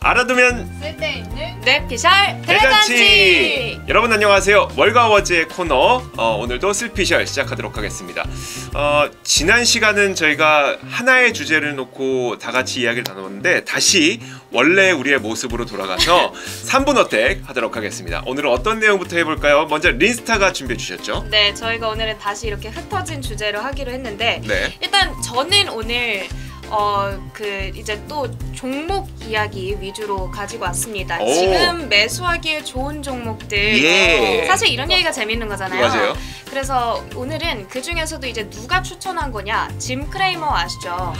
알아두면 쓸데있는 뇌피셜 대잔치! 여러분 안녕하세요. 월가워즈의 코너 오늘도 슬피셜 시작하도록 하겠습니다. 지난 시간은 저희가 하나의 주제를 놓고 다 같이 이야기를 나눴는데 다시 원래 우리의 모습으로 돌아가서 3분 어택 하도록 하겠습니다. 오늘은 어떤 내용부터 해볼까요? 먼저 린스타가 준비해 주셨죠? 네, 저희가 오늘은 다시 이렇게 흩어진 주제로 하기로 했는데 일단 저는 오늘 이제 또 종목 이야기 위주로 가지고 왔습니다. 지금 매수하기에 좋은 종목들. 사실 이런 얘기가 재밌는 거잖아요. 맞아요. 그래서 오늘은 그 중에서도 이제 누가 추천한 거냐? 짐 크레이머 아시죠?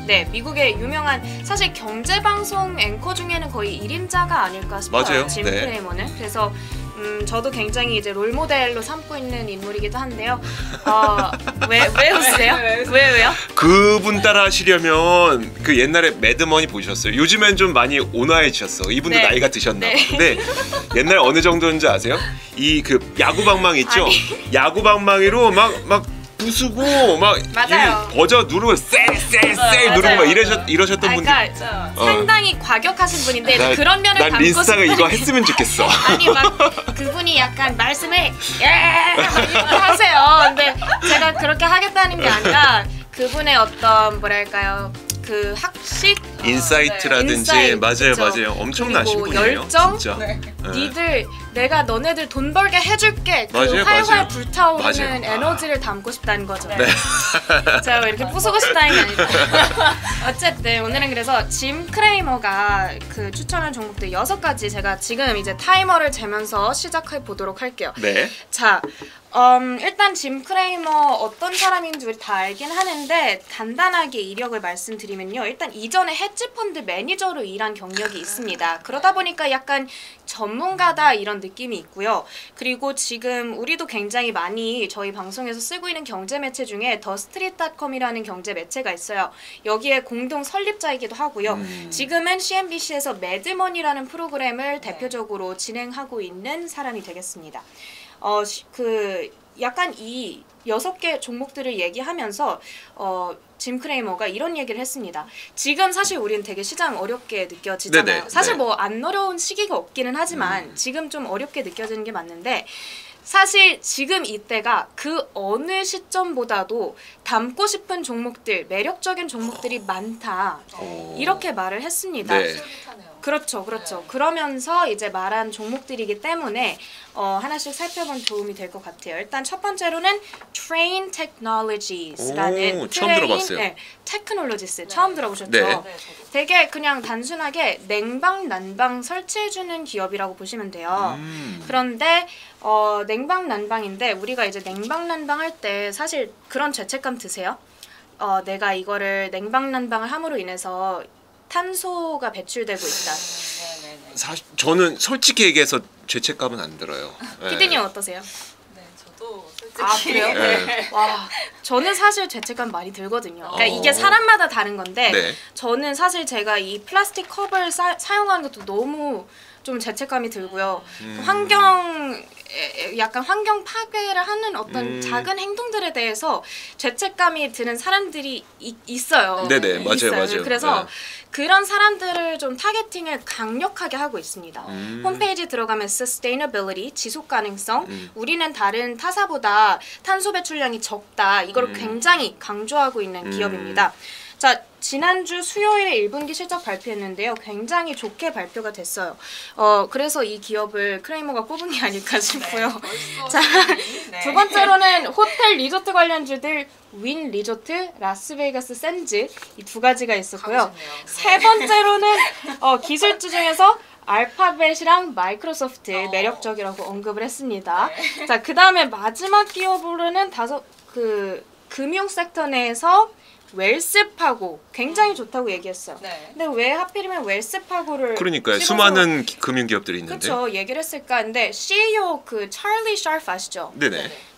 네, 미국의 유명한 사실 경제방송 앵커 중에는 거의 1인자가 아닐까 싶어요. 맞아요. 짐 크레이머는. 그래서 저도 굉장히 이제 롤모델로 삼고 있는 인물이기도 한데요. 왜 웃으세요? 왜요? 그분 따라 하시려면 그 옛날에 매드머니 보셨어요? 요즘엔 좀 많이 온화해지셨어. 이분도 나이가 드셨나 봐. 근데 옛날 어느 정도인지 아세요? 이 그 야구방망이 있죠? 야구방망이로 막 부수고 막 버저 누르고 쎄 누르고 막 이러셨던 분들. 그러니까 상당히 과격하신 분인데 그런 면을 담고 난 린스타가 이거 했으면 좋겠어. 아니 막 그분이 약간 말씀을 이렇게 하세요. 근데 제가 그렇게 하겠다는 게 아니라 그분의 어떤 뭐랄까요 그 학식 인사이트라든지 맞아요. 엄청나신 분이에요. 열정, 진짜. 니들 내가 너네들 돈 벌게 해줄게. 그 활활 불타오르는 에너지를 담고 싶다는 거죠. 제가 왜 이렇게 부수고 싶다는 게 아니라 어쨌든 오늘은 그래서 짐 크레이머가 그 추천한 종목들 6가지 제가 지금 이제 타이머를 재면서 시작해 보도록 할게요. 자. 일단 짐 크레이머 어떤 사람인지 우리 다 알긴 하는데 간단하게 이력을 말씀드리면요. 일단 이전에 헤지펀드 매니저로 일한 경력이 있습니다. 그러다 보니까 약간 전문가다 이런 느낌이 있고요. 그리고 지금 우리도 굉장히 많이 저희 방송에서 쓰고 있는 경제 매체 중에 더스트리트닷컴이라는 경제 매체가 있어요. 여기에 공동 설립자이기도 하고요. 지금은 CNBC에서 매드머니라는 프로그램을 대표적으로 진행하고 있는 사람이 되겠습니다. 약간 이 6개 종목들을 얘기하면서 짐 크레이머가 이런 얘기를 했습니다. 지금 사실 우리는 되게 시장 어렵게 느껴지잖아요. 사실 뭐 안 어려운 시기가 없기는 하지만 지금 좀 어렵게 느껴지는 게 맞는데 사실 지금 이때가 그 어느 시점보다도 담고 싶은 종목들, 매력적인 종목들이 많다. 이렇게 말을 했습니다. 그렇죠. 그러면서 이제 말한 종목들이기 때문에 하나씩 살펴본 도움이 될 것 같아요. 일단 첫 번째로는 Train Technologies라는 처음 들어봤어요. 테크놀로지스 처음 들어보셨죠? 되게 그냥 단순하게 냉방, 난방 설치해주는 기업이라고 보시면 돼요. 그런데 냉방, 난방인데 우리가 이제 냉방, 난방 할 때 사실 그런 죄책감 드세요? 내가 이거를 냉방, 난방을 함으로 인해서 탄소가 배출되고 있다. 사실 저는 솔직히 얘기해서 죄책감은 안 들어요. 피디님 어떠세요? 네, 저도 솔직히. 그래요? 와, 저는 사실 죄책감 많이 들거든요. 그러니까 이게 사람마다 다른 건데 저는 사실 제가 이 플라스틱 컵을 사용하는 것도 너무 좀 죄책감이 들고요. 약간 환경 파괴를 하는 어떤 작은 행동들에 대해서 죄책감이 드는 사람들이 있어요. 맞아요. 그래서 그런 사람들을 좀 타겟팅을 강력하게 하고 있습니다. 홈페이지 들어가면 sustainability, 지속 가능성, 우리는 다른 타사보다 탄소 배출량이 적다. 이걸 굉장히 강조하고 있는 기업입니다. 자, 지난주 수요일에 1분기 실적 발표했는데요. 굉장히 좋게 발표가 됐어요. 그래서 이 기업을 크레이머가 꼽은 게 아닐까 싶고요. 자, 두 번째로는 호텔 리조트 관련주들 윈 리조트, 라스베이거스 샌즈 이 2가지가 있었고요. 세 번째로는 기술주 중에서 알파벳이랑 마이크로소프트 매력적이라고 언급을 했습니다. 자, 그 다음에 마지막 기업으로는 금융 섹터 내에서 웰스파고 굉장히 좋다고 얘기했어요. 근데 왜 하필이면 웰스파고를 그러니까요. 수많은 금융기업들이 있는데. 그렇죠. 얘기를 했을까? 근데 CEO 그 찰리 샤프 아시죠?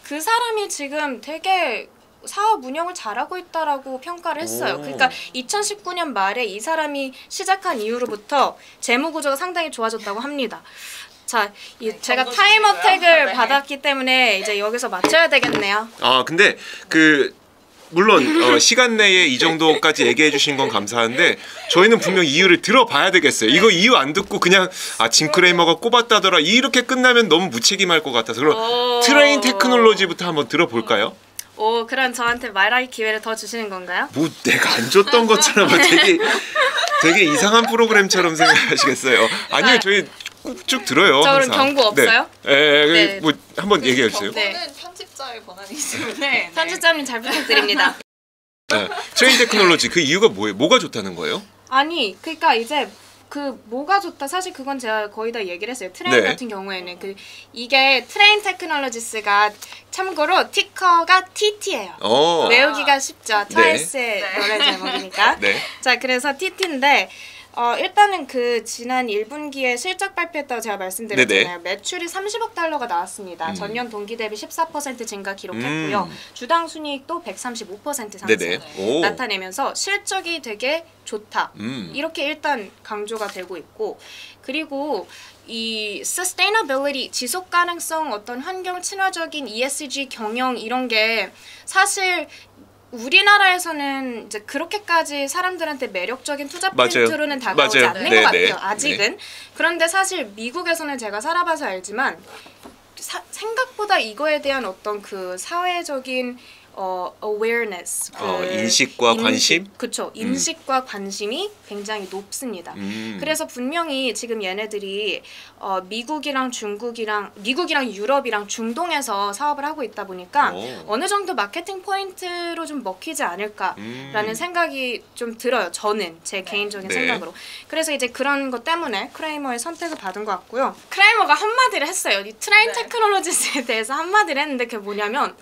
그 사람이 지금 되게 사업 운영을 잘하고 있다라고 평가를 했어요. 그러니까 2019년 말에 이 사람이 시작한 이후로부터 재무 구조가 상당히 좋아졌다고 합니다. 자, 제가 타이머 택을 받았기 때문에 이제 여기서 맞춰야 되겠네요. 근데 그 물론 시간 내에 이 정도까지 얘기해 주신 건 감사한데 저희는 분명 이유를 들어봐야 되겠어요. 이거 이유 안 듣고 그냥 짐 크레이머가 꼽았다더라 이렇게 끝나면 너무 무책임할 것 같아서 그럼 트레인 테크놀로지부터 한번 들어볼까요? 그럼 저한테 말할 기회를 더 주시는 건가요? 뭐 내가 안 줬던 것처럼 되게 이상한 프로그램처럼 생각하시겠어요. 아니요, 저희 쭉 들어요. 저 그럼 항상. 경고 없어요? 네. 뭐 한번 얘기해 주세요. 경고는 편집자의 권한이기 때문에 편집자님 잘 부탁드립니다. 네. 트레인 테크놀로지 그 이유가 뭐예요? 뭐가 좋다는 거예요? 아니 그러니까 이제 그 뭐가 좋다 사실 그건 제가 거의 다 얘기를 했어요. 트레인 네. 같은 경우에는 이게 트레인 테크놀로지스가 참고로 티커가 TT예요. 외우기가 쉽죠. 트와이스의 노래 제목이니까. 네. 자 그래서 TT인데 일단은 그 지난 1분기에 실적 발표했다고 제가 말씀드렸잖아요. 매출이 30억 달러가 나왔습니다. 전년 동기 대비 14% 증가 기록했고요. 주당 순이익도 135% 상승 나타내면서 실적이 되게 좋다. 이렇게 일단 강조가 되고 있고 그리고 이 sustainability 지속 가능성 어떤 환경 친화적인 ESG 경영 이런 게 사실 우리나라에서는 이제 그렇게까지 사람들한테 매력적인 투자 포인트로는 다가오지 않는 것 같아요. 아직은. 그런데 사실 미국에서는 제가 살아봐서 알지만 생각보다 이거에 대한 어떤 그 사회적인 awareness, 인식과 관심? 그렇죠. 인식과 관심이 굉장히 높습니다. 그래서 분명히 지금 얘네들이 미국이랑 유럽이랑 중동에서 사업을 하고 있다 보니까 어느 정도 마케팅 포인트로 좀 먹히지 않을까라는 생각이 좀 들어요. 저는 제 개인적인 생각으로. 그래서 이제 그런 것 때문에 크레이머의 선택을 받은 것 같고요. 크레이머가 한마디를 했어요. 이 트레인 테크놀로지스에 대해서 한마디를 했는데 그게 뭐냐면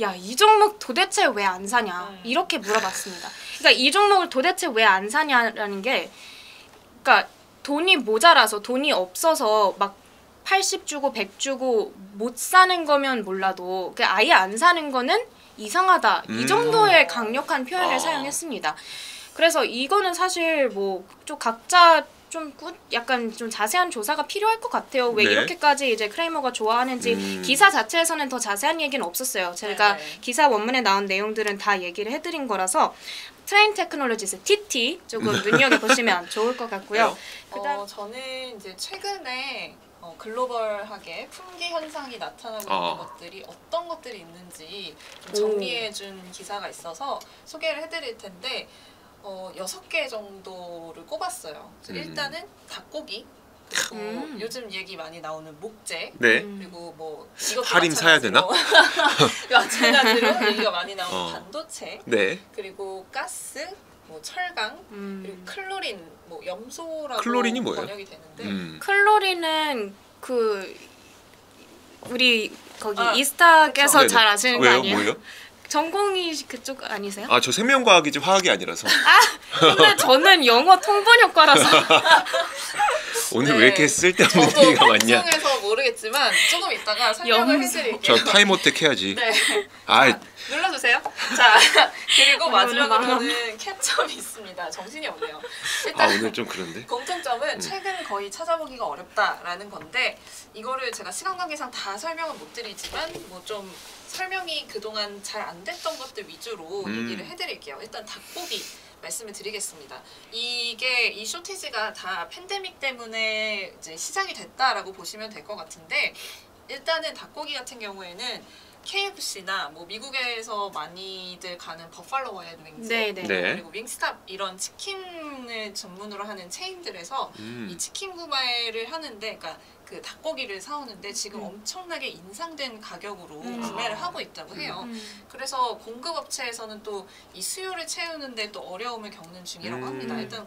야, 이 종목 도대체 왜 안 사냐 이렇게 물어봤습니다. 그러니까 이 종목을 도대체 왜 안 사냐라는 게 그러니까 돈이 모자라서 돈이 없어서 막 80 주고 100 주고 못 사는 거면 몰라도 아예 안 사는 거는 이상하다. 이 정도의 강력한 표현을 사용했습니다. 그래서 이거는 사실 뭐 좀 각자 약간 좀 자세한 조사가 필요할 것 같아요. 왜 이렇게까지 이제 크레이머가 좋아하는지 기사 자체에서는 더 자세한 얘기는 없었어요. 제가 기사 원문에 나온 내용들은 다 얘기를 해드린 거라서 트레인 테크놀로지스 TT 조금 눈여겨보시면 좋을 것 같고요. 저는 이제 최근에 글로벌하게 품귀 현상이 나타나고 있는 것들이 어떤 것들이 있는지 좀 정리해준 기사가 있어서 소개를 해드릴 텐데 6개 정도를 꼽았어요. 일단은 닭고기, 그리고 요즘 얘기 많이 나오는 목재, 그리고 뭐 이것도 할인 사야 되나? 마찬가지로 얘기가 많이 나오는 반도체, 그리고 가스, 뭐 철강, 그리고 클로린, 뭐 염소라고 클로린이 뭐예요? 번역이 되는데 클로린은 우리 거기 이스탁에서 잘 아시는 거 아니에요? 뭐요? 전공이 그쪽 아니세요? 저 생명과학이지 화학이 아니라서. 근데 저는 영어 통번역과라서. 오늘 왜 이렇게 쓸데없는 얘기가 많냐? 저도 방송에서 모르겠지만 조금 이따가 설명을 해드릴게요. 저 타임어택 해야지. 자, 눌러주세요. 자, 그리고 마지막으로는 캡점이 있습니다. 정신이 없네요. 일단 오늘 좀 그런데? 공통점은 최근 거의 찾아보기가 어렵다라는 건데 이거를 제가 시간 관계상 다 설명은 못 드리지만 뭐 좀 설명이 그동안 잘 안 됐던 것들 위주로 얘기를 해드릴게요. 일단 닭고기 말씀을 드리겠습니다. 이 쇼티지가 다 팬데믹 때문에 이제 시작이 됐다라고 보시면 될 것 같은데 일단은 닭고기 같은 경우에는 KFC나 뭐 미국에서 많이들 가는 버팔로 와일드 윙즈 그리고 윙스탑 이런 치킨을 전문으로 하는 체인들에서 이 치킨 구매를 하는데 그러니까 그 닭고기를 사오는데 지금 엄청나게 인상된 가격으로 구매를 하고 있다고 해요. 그래서 공급업체에서는 또 이 수요를 채우는데 또 어려움을 겪는 중이라고 합니다. 일단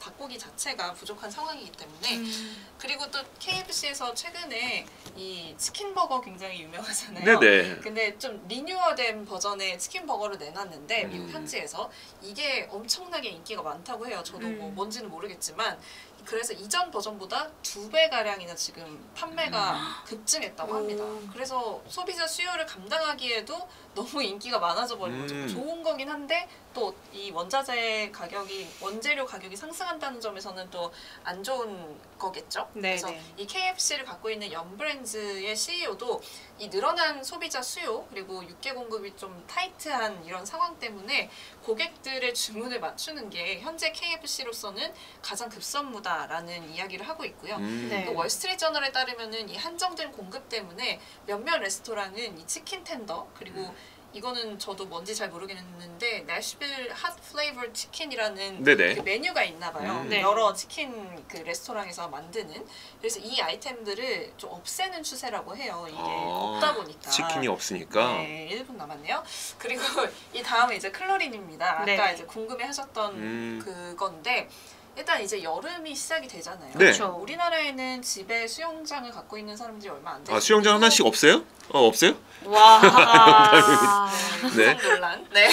닭고기 자체가 부족한 상황이기 때문에 그리고 또 KFC에서 최근에 이 치킨버거 굉장히 유명하잖아요. 근데 좀 리뉴얼된 버전의 치킨버거를 내놨는데 미국 현지에서 이게 엄청나게 인기가 많다고 해요. 저도 뭐 뭔지는 모르겠지만 그래서 이전 버전보다 2배가량이나 지금 판매가 급증했다고 합니다. 그래서 소비자 수요를 감당하기에도 너무 인기가 많아져 버린 거죠. 좋은 거긴 한데 또 이 원재료 가격이 상승한다는 점에서는 또 안 좋은 거겠죠. 네, 그래서 네. 이 KFC를 갖고 있는 연브랜즈의 CEO도 이 늘어난 소비자 수요 그리고 육개 공급이 좀 타이트한 이런 상황 때문에 고객들의 주문을 맞추는 게 현재 KFC로서는 가장 급선무다라는 이야기를 하고 있고요. 네. 또 월스트리트저널에 따르면은 이 한정된 공급 때문에 몇몇 레스토랑은 이 치킨 텐더 그리고 이거는 저도 뭔지 잘 모르겠는데 내슈빌 핫 플레이버 치킨이라는 네네. 그 메뉴가 있나 봐요. 네. 여러 치킨 그 레스토랑에서 만드는. 그래서 이 아이템들을 좀 없애는 추세라고 해요. 이게 없다 보니까. 치킨이 없으니까. 네, 1분 남았네요. 그리고 이 다음에 이제 클로린입니다. 아까 네네. 이제 궁금해하셨던 그건데 일단 이제 여름이 시작이 되잖아요. 네. 그렇죠. 우리나라에는 집에 수영장을 갖고 있는 사람들이 얼마 안 돼요. 아, 수영장 하나씩 없어요? 없어요? 와. 네. 인성 논란. 네.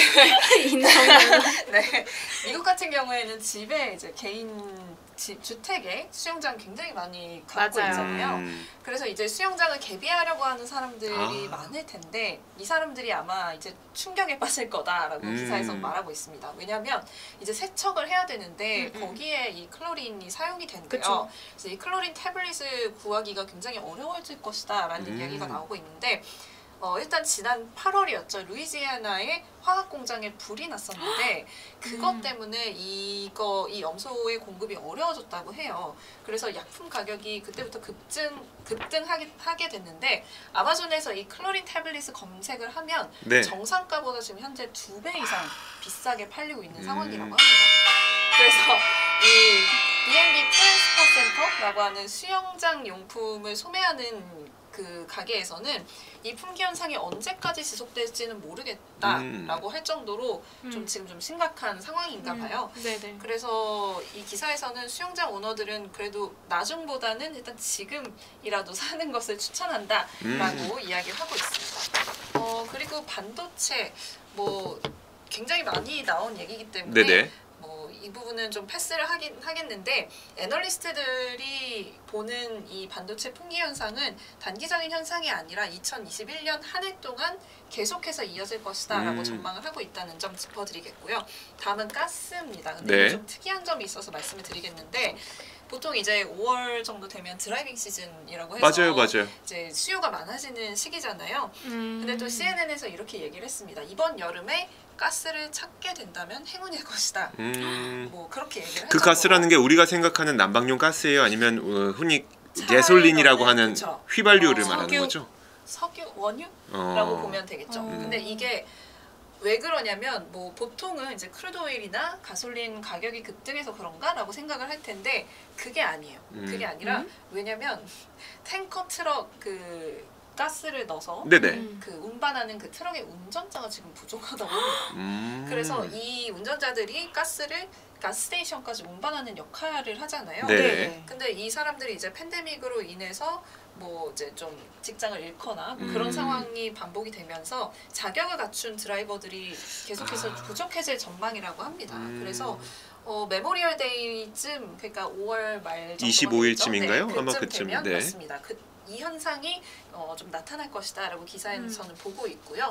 인성 네. 미국 같은 경우에는 집에 이제 개인 주택에 수영장 굉장히 많이 갖고 맞아요. 있잖아요. 그래서 이제 수영장을 개비하려고 하는 사람들이 많을 텐데 이 사람들이 아마 이제 충격에 빠질 거다라고 기사에서 말하고 있습니다. 왜냐하면 이제 세척을 해야 되는데 거기에 이 클로린이 사용이 된대요. 그쵸. 그래서 이 클로린 태블릿을 구하기가 굉장히 어려워질 것이다라는 이야기가 나오고 있는데 일단 지난 8월이었죠. 루이지애나의 화학 공장에 불이 났었는데 그것 때문에 이 염소의 공급이 어려워졌다고 해요. 그래서 약품 가격이 그때부터 급등하게 됐는데 아마존에서 이 클로린 태블릿을 검색을 하면 네. 정상가보다 지금 현재 2배 이상 비싸게 팔리고 있는 상황이라고 합니다. 그래서 이 B&B 트랜스퍼 센터라고 하는 수영장 용품을 소매하는 그 가게에서는 이 품귀 현상이 언제까지 지속될지는 모르겠다라고 할 정도로 지금 좀 심각한 상황인가 봐요. 네네. 그래서 이 기사에서는 수영장 오너들은 그래도 나중보다는 일단 지금이라도 사는 것을 추천한다라고 이야기를 하고 있습니다. 그리고 반도체 뭐 굉장히 많이 나온 얘기이기 때문에 네네. 이 부분은 좀 패스를 하겠는데 애널리스트들이 보는 이 반도체 품귀 현상은 단기적인 현상이 아니라 2021년 한 해 동안 계속해서 이어질 것이다 라고 전망을 하고 있다는 점 짚어드리겠고요. 다음은 가스입니다. 근데 네. 이게 좀 특이한 점이 있어서 말씀을 드리겠는데 보통 이제 5월 정도 되면 드라이빙 시즌이라고 해서 맞아요. 이제 수요가 많아지는 시기잖아요. 근데 또 CNN에서 이렇게 얘기를 했습니다. 이번 여름에 가스를 찾게 된다면 행운일 것이다. 뭐 그렇게 얘기를 했죠. 그 가스라는 게 우리가 생각하는 난방용 가스예요? 아니면 흔히 게솔린이라고 하는 그쵸. 휘발유를 말하는 석유. 거죠? 석유 원유라고 보면 되겠죠. 근데 이게 왜 그러냐면 뭐 보통은 이제 크루드 오일이나 가솔린 가격이 급등해서 그런가라고 생각을 할 텐데 그게 아니에요. 그게 아니라 왜냐면 탱커 트럭 그 가스를 넣어서 네네. 그 운반하는 그 트럭의 운전자가 지금 부족하다고 합니다. 그래서 이 운전자들이 가스를 가스스테이션까지 운반하는 역할을 하잖아요. 네. 근데 이 사람들이 이제 팬데믹으로 인해서 뭐 이제 좀 직장을 잃거나 뭐 그런 상황이 반복이 되면서 자격을 갖춘 드라이버들이 계속해서 부족해질 전망이라고 합니다. 그래서 메모리얼 데이쯤 그러니까 5월 말 정도 25일쯤인가요? 네, 아마 그쯤 그쯤. 되면 네. 맞습니다. 이 현상이 좀 나타날 것이다라고 기사에서는 보고 있고요.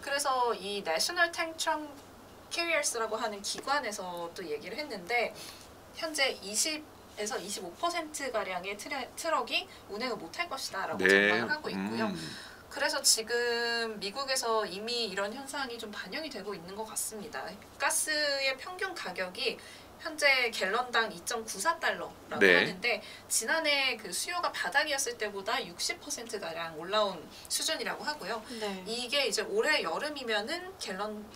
그래서 이 National Tank Trunk Carriers라고 하는 기관에서 또 얘기를 했는데 현재 20에서 25% 가량의 트럭이 운행을 못할 것이다라고 전망을 하고 있고요. 그래서 지금 미국에서 이미 이런 현상이 좀 반영이 되고 있는 것 같습니다. 가스의 평균 가격이 현재 갤런당 2.94달러라고 하는데 지난해 그 수요가 바닥이었을 때보다 60%가량 올라온 수준이라고 하고요. 네. 이게 이제 올해 여름이면은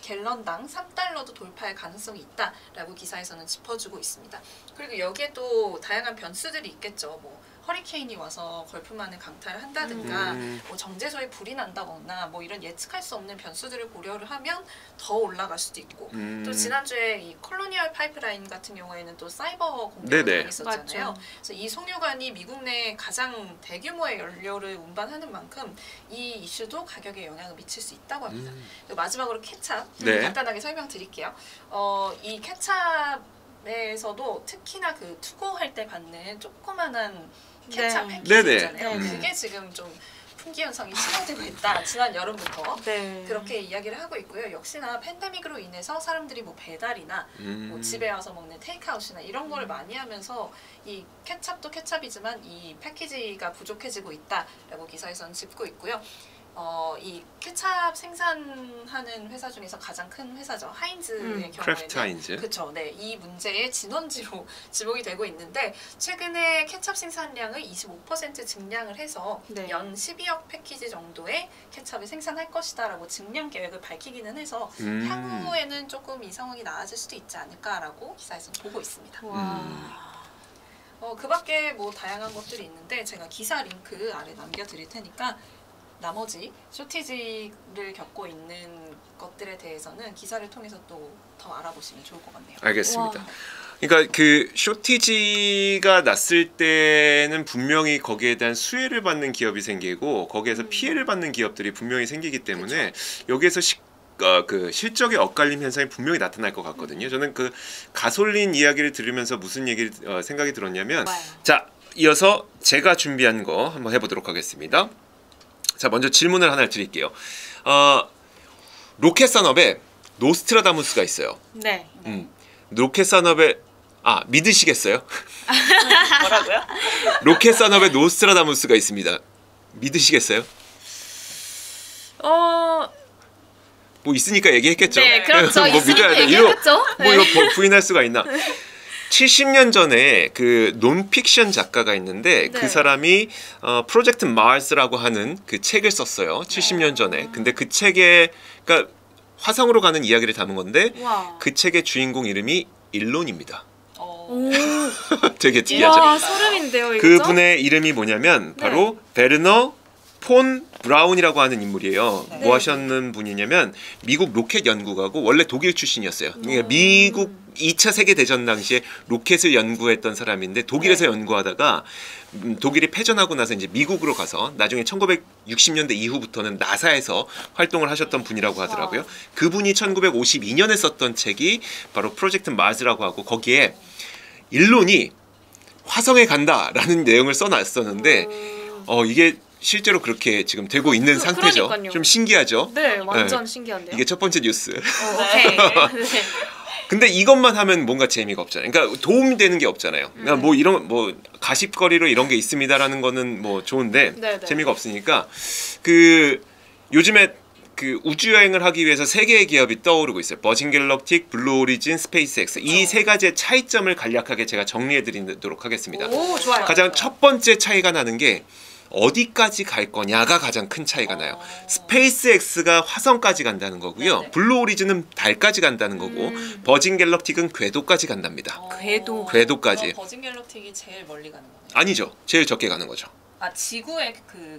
갤런당 3달러도 돌파할 가능성이 있다라고 기사에서는 짚어주고 있습니다. 그리고 여기에 또 다양한 변수들이 있겠죠. 뭐 허리케인이 와서 걸프만을 강타를 한다든가 뭐 정제소에 불이 난다거나 뭐 이런 예측할 수 없는 변수들을 고려를 하면 더 올라갈 수도 있고 또 지난주에 이 콜로니얼 파이프라인 같은 경우에는 또 사이버 공격이 있었잖아요. 그래서 이 송유관이 미국 내 가장 대규모의 연료를 운반하는 만큼 이 이슈도 가격에 영향을 미칠 수 있다고 합니다. 마지막으로 케찹 간단하게 설명드릴게요. 이 케찹에서도 특히나 그 투고할 때 받는 조그만한 케찹 패키지 있잖아요. 그게 지금 좀 품귀 현상이 심화되고 있다. 지난 여름부터 네. 그렇게 이야기를 하고 있고요. 역시나 팬데믹으로 인해서 사람들이 뭐 배달이나 뭐 집에 와서 먹는 테이크아웃이나 이런 거를 많이 하면서 이 케찹도 케찹이지만 이 패키지가 부족해지고 있다라고 기사에서는 짚고 있고요. 이 케찹 생산하는 회사 중에서 가장 큰 회사죠. 하인즈의 크래프트 경우에는 하인즈. 그렇죠. 네, 이 문제의 진원지로 지목이 되고 있는데 최근에 케찹 생산량을 25% 증량을 해서 네. 연 12억 패키지 정도의 케찹을 생산할 것이다라고 증량 계획을 밝히기는 해서 향후에는 조금 이 상황이 나아질 수도 있지 않을까라고 기사에서 보고 있습니다. 와. 그 밖에 뭐 다양한 것들이 있는데 제가 기사 링크 아래 남겨드릴 테니까 나머지 쇼티지를 겪고 있는 것들에 대해서는 기사를 통해서 또 더 알아보시면 좋을 것 같네요. 알겠습니다. 와. 그러니까 그 쇼티지가 났을 때는 분명히 거기에 대한 수혜를 받는 기업이 생기고 거기에서 피해를 받는 기업들이 분명히 생기기 때문에 여기에서 그 실적의 엇갈림 현상이 분명히 나타날 것 같거든요. 저는 그 가솔린 이야기를 들으면서 무슨 얘기를 생각이 들었냐면, 와요. 자, 이어서 제가 준비한 거 한번 해보도록 하겠습니다. 자, 먼저 질문을 하나 드릴게요. 로켓 산업에 노스트라다무스가 있어요. 네. 로켓 산업에 믿으시겠어요? 뭐라고요? 로켓 산업에 노스트라다무스가 있습니다. 믿으시겠어요? 뭐 있으니까 얘기했겠죠. 네, 그렇죠. 뭐 있으니까 믿어야 돼. 얘기했겠죠. 뭐 이거 부인할 수가 있나? 70년 전에 그 논픽션 작가가 있는데 네. 그 사람이 프로젝트 마스라고 하는 그 책을 썼어요. 70년 전에. 근데 그 책에 그러니까 화성으로 가는 이야기를 담은 건데 와. 그 책의 주인공 이름이 일론입니다. 오. 되게 특이하죠. 와, 소름인데요, 이거. 그분의 이름이 뭐냐면 바로 베르너 폰 브라운이라고 하는 인물이에요. 네. 뭐 하셨는 분이냐면 미국 로켓 연구가고 원래 독일 출신이었어요. 그러니까 미국 2차 세계 대전 당시에 로켓을 연구했던 사람인데 독일에서 연구하다가 독일이 패전하고 나서 이제 미국으로 가서 나중에 1960년대 이후부터는 나사에서 활동을 하셨던 분이라고 하더라고요. 그분이 1952년에 썼던 책이 바로 프로젝트 마스라고 하고 거기에 일론이 화성에 간다라는 내용을 써놨었는데 이게 실제로 그렇게 지금 되고 있는 상태죠. 그러니까요. 좀 신기하죠? 네, 완전 신기한데요. 이게 첫 번째 뉴스. 오케이. 네. 근데 이것만 하면 뭔가 재미가 없잖아요. 그러니까 도움이 되는 게 없잖아요. 그러니까 뭐 이런 뭐 가십거리로 이런 게 있습니다라는 거는 뭐 좋은데 네, 네. 재미가 없으니까 그 요즘에 그 우주 여행을 하기 위해서 세 개의 기업이 떠오르고 있어요. 버진 갤럭틱, 블루 오리진, 스페이스X. 이 세 가지의 차이점을 간략하게 제가 정리해 드리도록 하겠습니다. 오, 좋아요. 가장 첫 번째 차이가 나는 게 어디까지 갈 거냐가 가장 큰 차이가 나요. 스페이스X가 화성까지 간다는 거고요. 네네. 블루 오리진은 달까지 간다는 거고 버진 갤럭틱은 궤도까지 간답니다. 궤도. 궤도까지. 버진 갤럭틱이 제일 멀리 가는 거네요. 아니죠. 제일 적게 가는 거죠. 지구의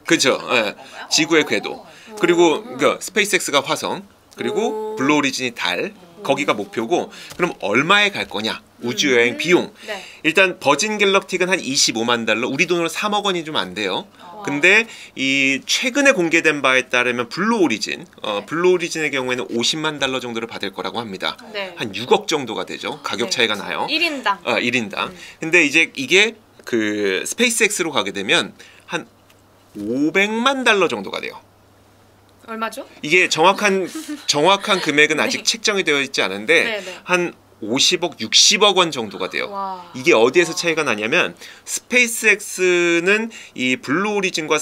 그죠. 궤도로 가는 예. 건가요? 지구의 궤도. 그리고 그러니까 스페이스X가 화성, 그리고 오. 블루 오리진이 달. 거기가 목표고 그럼 얼마에 갈 거냐? 우주 여행 비용. 네. 일단 버진 갤럭틱은 한 25만 달러, 우리 돈으로 3억 원이 좀 안 돼요. 근데 이 최근에 공개된 바에 따르면 블루 오리진, 블루 오리진의 경우에는 50만 달러 정도를 받을 거라고 합니다. 네. 한 6억 정도가 되죠. 가격 네. 차이가 나요. 1인당. 1인당. 근데 이제 이게 그 스페이스X로 가게 되면 한 500만 달러 정도가 돼요. 얼마죠? 이게 정확한 금액은 아직 책정이 되어 있지 않은데 네, 네. 한 50억, 60억 원 정도가 돼요. 와. 이게 어디에서 차이가 나냐면 스페이스X는 이 블루 오리진과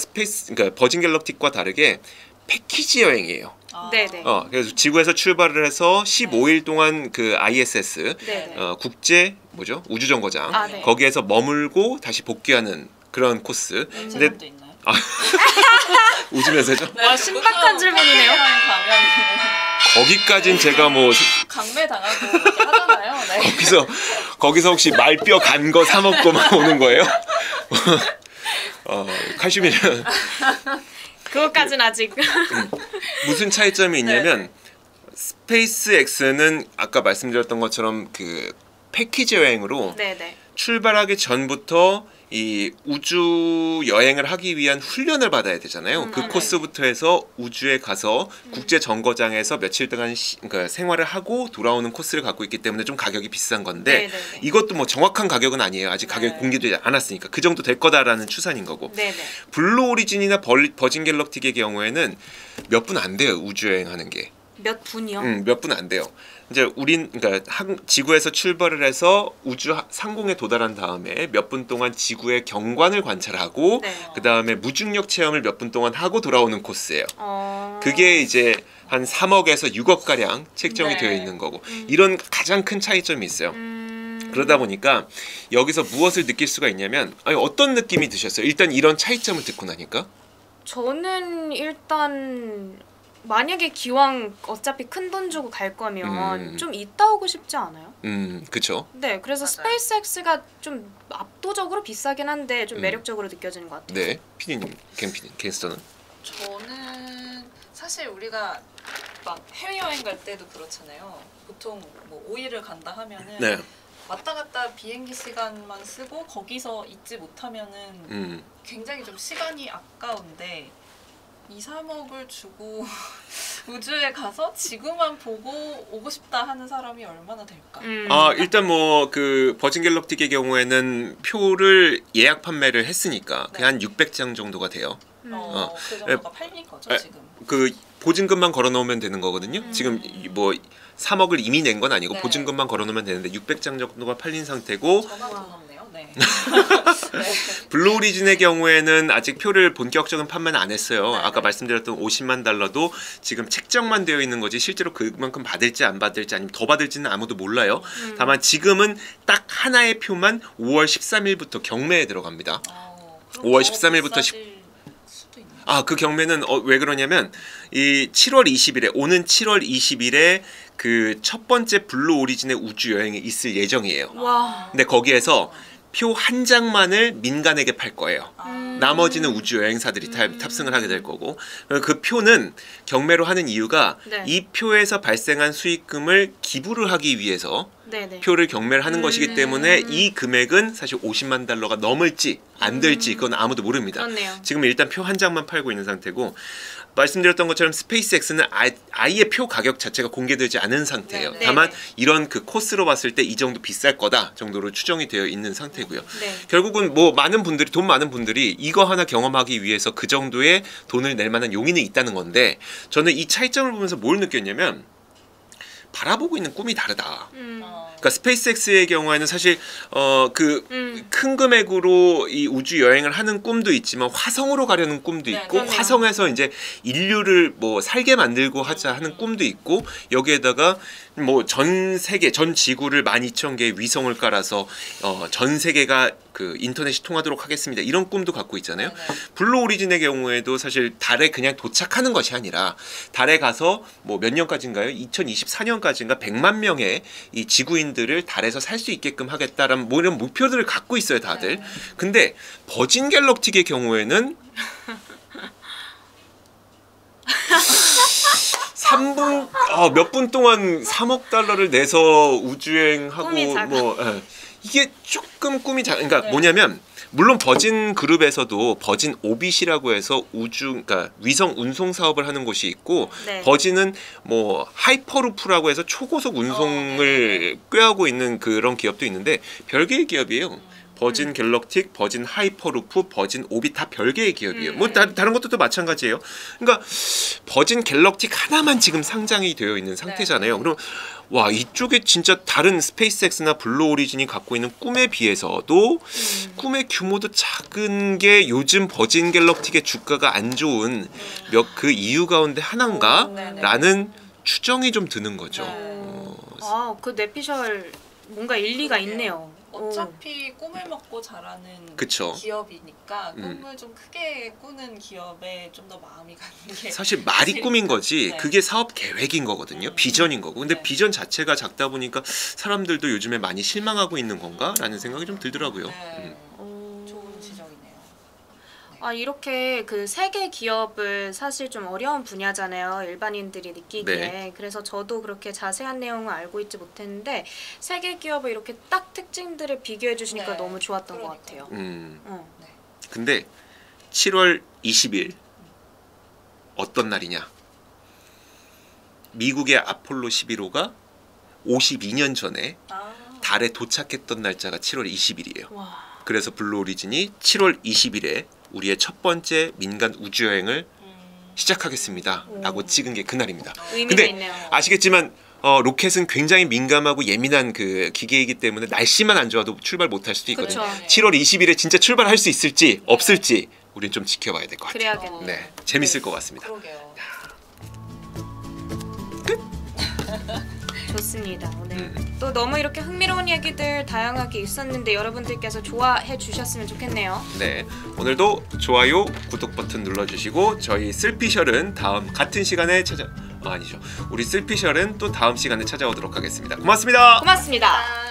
그러니까 버진 갤럭틱과 다르게 패키지 여행이에요. 네, 네. 그래서 지구에서 출발을 해서 15일 동안 그 ISS 네, 네. 국제 우주 정거장 네. 거기에서 머물고 다시 복귀하는 그런 코스. 근데 제품도 있나요? 웃으면서죠? 와, 신박한 질문이네요. 가면 거기까진 제가 뭐 강매 당하고 이렇게 하잖아요. 네. 거기서 혹시 말뼈 간 거 사 먹고 막 오는 거예요? 칼슘이는 그것까진 아직. 무슨 차이점이 있냐면 스페이스X는 아까 말씀드렸던 것처럼 그 패키지 여행으로 네, 네. 출발하기 전부터 이 우주 여행을 하기 위한 훈련을 받아야 되잖아요. 그 네. 코스부터 해서 우주에 가서 국제 정거장에서 며칠 동안 그러니까 생활을 하고 돌아오는 코스를 갖고 있기 때문에 좀 가격이 비싼 건데 네네네. 이것도 뭐 정확한 가격은 아니에요. 아직 가격이 네. 공개되지 않았으니까 그 정도 될 거다라는 추산인 거고. 네네. 블루 오리진이나 버진 갤럭틱의 경우에는 몇 분 안 돼요. 우주 여행하는 게. 몇 분이요? 몇 분 안 돼요. 이제 우린 그러니까 지구에서 출발을 해서 우주 상공에 도달한 다음에 몇 분 동안 지구의 경관을 관찰하고 네. 그 다음에 무중력 체험을 몇 분 동안 하고 돌아오는 코스예요. 어... 그게 이제 한 3억에서 6억 가량 책정이 네. 되어 있는 거고 이런 가장 큰 차이점이 있어요. 음... 그러다 보니까 여기서 무엇을 느낄 수가 있냐면 아니, 어떤 느낌이 드셨어요? 일단 이런 차이점을 듣고 나니까. 저는 일단 만약에 기왕 어차피 큰 돈 주고 갈 거면 좀 이따 오고 싶지 않아요? 그쵸. 네, 그래서 맞아요. 스페이스X가 좀 압도적으로 비싸긴 한데 좀 매력적으로 느껴지는 것 같아요. 네, 피디님, 갱스터는. 저는 사실 우리가 막 해외여행 갈 때도 그렇잖아요. 보통 뭐 5일을 간다 하면은 네. 왔다 갔다 비행기 시간만 쓰고 거기서 있지 못하면은 굉장히 좀 시간이 아까운데 2, 3억을 주고 우주에 가서 지구만 보고 오고 싶다 하는 사람이 얼마나 될까? 일단 뭐 그 버진 갤럭틱의 경우에는 표를 예약 판매를 했으니까 그냥 한 600장 정도가 돼요. 그 정도가 팔린 거죠 지금. 그 보증금만 걸어 놓으면 되는 거거든요. 지금 뭐 3억을 이미 낸 건 아니고 네. 보증금만 걸어 놓으면 되는데 600장 정도가 팔린 상태고 전화 돈 없네요. 네. 블루 오리진의 경우에는 아직 표를 본격적인 판매는 안 했어요. 네. 아까 말씀드렸던 50만 달러도 지금 책정만 되어 있는 거지 실제로 그만큼 받을지 안 받을지 아니면 더 받을지는 아무도 몰라요. 다만 지금은 딱 하나의 표만 5월 13일부터 경매에 들어갑니다. 5월 13일부터 그 경매는 왜 그러냐면 이 7월 20일에 오는 7월 20일에 그 첫 번째 블루 오리진의 우주 여행이 있을 예정이에요. 와. 근데 거기에서 표 한 장만을 민간에게 팔 거예요. 나머지는 우주 여행사들이 탑승을 하게 될 거고 그 표는 경매로 하는 이유가 네. 이 표에서 발생한 수익금을 기부를 하기 위해서 네네. 표를 경매를 하는 것이기 때문에 이 금액은 사실 50만 달러가 넘을지 안 될지 그건 아무도 모릅니다. 그렇네요. 지금 일단 표 한 장만 팔고 있는 상태고 말씀드렸던 것처럼 스페이스X는 아예 표 가격 자체가 공개되지 않은 상태예요. 네. 다만 이런 그 코스로 봤을 때 이 정도 비쌀 거다 정도로 추정이 되어 있는 상태고요. 네. 결국은 뭐 돈 많은 분들이 이거 하나 경험하기 위해서 그 정도의 돈을 낼 만한 용의는 있다는 건데 저는 이 차이점을 보면서 뭘 느꼈냐면 바라보고 있는 꿈이 다르다. 그러니까 스페이스X의 경우에는 사실 큰 금액으로 이 우주 여행을 하는 꿈도 있지만 화성으로 가려는 꿈도 있고 그러네요. 화성에서 이제 인류를 뭐 살게 만들고 하자 하는 꿈도 있고 여기에다가 뭐 전 세계 전 지구를 12,000개의 위성을 깔아서 전 세계가 그 인터넷이 통하도록 하겠습니다. 이런 꿈도 갖고 있잖아요. 블루 오리진의 경우에도 사실 달에 그냥 도착하는 것이 아니라 달에 가서 뭐 몇 년까지인가요? 2024년까지인가 100만 명의 이 지구인들을 달에서 살 수 있게끔 하겠다라는 뭐 이런 목표들을 갖고 있어요, 다들. 근데 버진 갤럭틱의 경우에는 몇 분 동안 3억 달러를 내서 우주여행하고 꿈이 작아. 이게 조금 꿈이 그러니까 뭐냐면 물론 버진 그룹에서도 버진 오빗이라고 해서 그러니까 위성 운송 사업을 하는 곳이 있고 네. 버진은 뭐 하이퍼루프라고 해서 초고속 운송을 꾀하고 있는 그런 기업도 있는데 별개의 기업이에요. 버진 갤럭틱, 버진 하이퍼루프, 버진 오빗 다 별개의 기업이에요. 뭐 다른 것도 마찬가지예요. 그러니까 버진 갤럭틱 하나만 지금 상장이 되어 있는 상태잖아요. 그럼 와 이쪽에 진짜 다른 스페이스X나 블루 오리진이 갖고 있는 꿈에 비해서도 꿈의 규모도 작은 게 요즘 버진 갤럭틱의 주가가 안 좋은 그 이유 가운데 하나인가라는 추정이 좀 드는 거죠. 그 뇌피셜 뭔가 일리가 있네요. 어차피 꿈을 먹고 자라는 그쵸. 기업이니까 꿈을 좀 크게 꾸는 기업에 좀 더 마음이 가는 게 사실 말이 꿈인 거지 네. 그게 사업 계획인 거거든요. 비전인 거고. 근데 네. 비전 자체가 작다 보니까 사람들도 요즘에 많이 실망하고 있는 건가라는 생각이 좀 들더라고요. 좋은 지적이네요. 이렇게 그 세계 기업을 사실 좀 어려운 분야잖아요. 일반인들이 느끼기에. 네. 그래서 저도 그렇게 자세한 내용을 알고 있지 못했는데 세계 기업을 이렇게 딱 특징들을 비교해 주시니까 네. 너무 좋았던 것 그러니까요. 같아요. 어. 네. 근데 7월 20일 어떤 날이냐? 미국의 아폴로 11호가 52년 전에 달에 도착했던 날짜가 7월 20일이에요. 와. 그래서 블루 오리진이 7월 20일에 우리의 첫 번째 민간 우주 여행을 시작하겠습니다. 라고 찍은 게 그날입니다. 의미가 근데 있네요. 아시겠지만 로켓은 굉장히 민감하고 예민한 그 기계이기 때문에 날씨만 안 좋아도 출발 못할 수도 있거든요. 그쵸. 7월 20일에 진짜 출발할 수 있을지 없을지 우린 좀 지켜봐야 될 것 같아요. 그래야겠네요. 네, 재밌을 것 같습니다. 그러게요. 좋습니다. 오늘 또 너무 이렇게 흥미로운 얘기들 다양하게 있었는데 여러분들께서 좋아해 주셨으면 좋겠네요. 네, 오늘도 좋아요, 구독 버튼 눌러주시고 저희 슬피셜은 다음 같은 시간에 아니죠. 우리 슬피셜은 또 다음 시간에 찾아오도록 하겠습니다. 고맙습니다. 고맙습니다. 아.